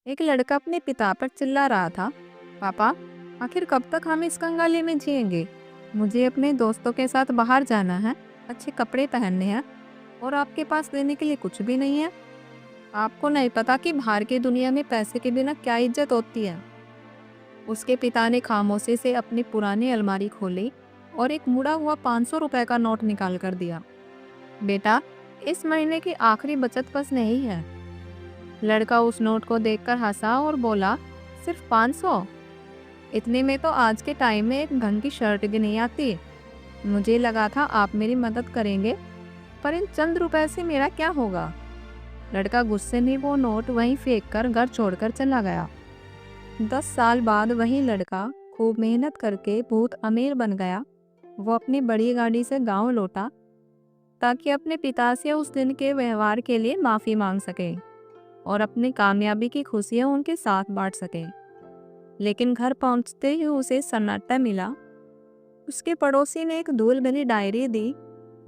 एक लड़का अपने पिता पर चिल्ला रहा था, पापा, आखिर कब तक हम इस कंगाली में जिएंगे? मुझे अपने दोस्तों के साथ बाहर जाना है, अच्छे कपड़े पहनने हैं और आपके पास देने के लिए कुछ भी नहीं है। आपको नहीं पता कि बाहर की दुनिया में पैसे के बिना क्या इज्जत होती है। उसके पिता ने खामोशी से अपनी पुरानी अलमारी खोली और एक मुड़ा हुआ 500 रुपए का नोट निकाल कर दिया। बेटा, इस महीने की आखिरी बचत बस नहीं है। लड़का उस नोट को देखकर हंसा और बोला, सिर्फ 500? इतने में तो आज के टाइम में एक ढंग की शर्ट भी नहीं आती। मुझे लगा था आप मेरी मदद करेंगे, पर इन चंद रुपए से मेरा क्या होगा? लड़का गुस्से में वो नोट वहीं फेंक कर घर छोड़कर चला गया। 10 साल बाद वही लड़का खूब मेहनत करके बहुत अमीर बन गया। वो अपनी बड़ी गाड़ी से गांव लौटा ताकि अपने पिता से उस दिन के व्यवहार के लिए माफी मांग सके और अपनी कामयाबी की खुशियां उनके साथ बांट सके। लेकिन घर पहुंचते ही उसे सन्नाटा मिला। उसके पड़ोसी ने एक धूल भरी डायरी दी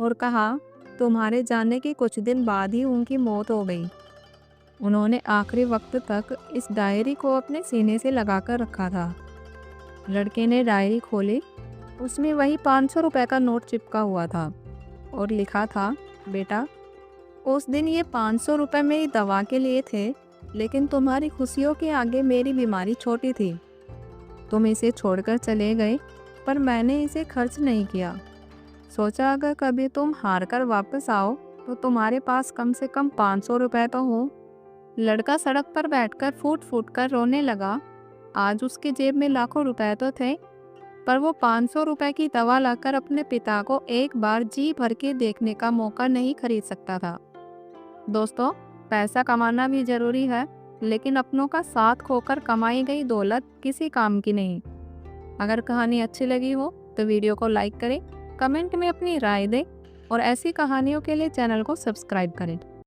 और कहा, तुम्हारे जाने के कुछ दिन बाद ही उनकी मौत हो गई। उन्होंने आखिरी वक्त तक इस डायरी को अपने सीने से लगाकर रखा था। लड़के ने डायरी खोली। उसमें वही 500 रुपए का नोट चिपका हुआ था और लिखा था, बेटा, उस दिन ये 500 रुपए मेरी दवा के लिए थे, लेकिन तुम्हारी खुशियों के आगे मेरी बीमारी छोटी थी। तुम इसे छोड़कर चले गए, पर मैंने इसे खर्च नहीं किया। सोचा अगर कभी तुम हार कर वापस आओ तो तुम्हारे पास कम से कम 500 रुपए तो हो। लड़का सड़क पर बैठकर फूट फूट कर रोने लगा। आज उसकी जेब में लाखों रुपए तो थे, पर वो 500 रुपए की दवा लाकर अपने पिता को एक बार जी भर के देखने का मौका नहीं खरीद सकता था। दोस्तों, पैसा कमाना भी जरूरी है, लेकिन अपनों का साथ खोकर कमाई गई दौलत किसी काम की नहीं। अगर कहानी अच्छी लगी हो तो वीडियो को लाइक करें, कमेंट में अपनी राय दें और ऐसी कहानियों के लिए चैनल को सब्सक्राइब करें।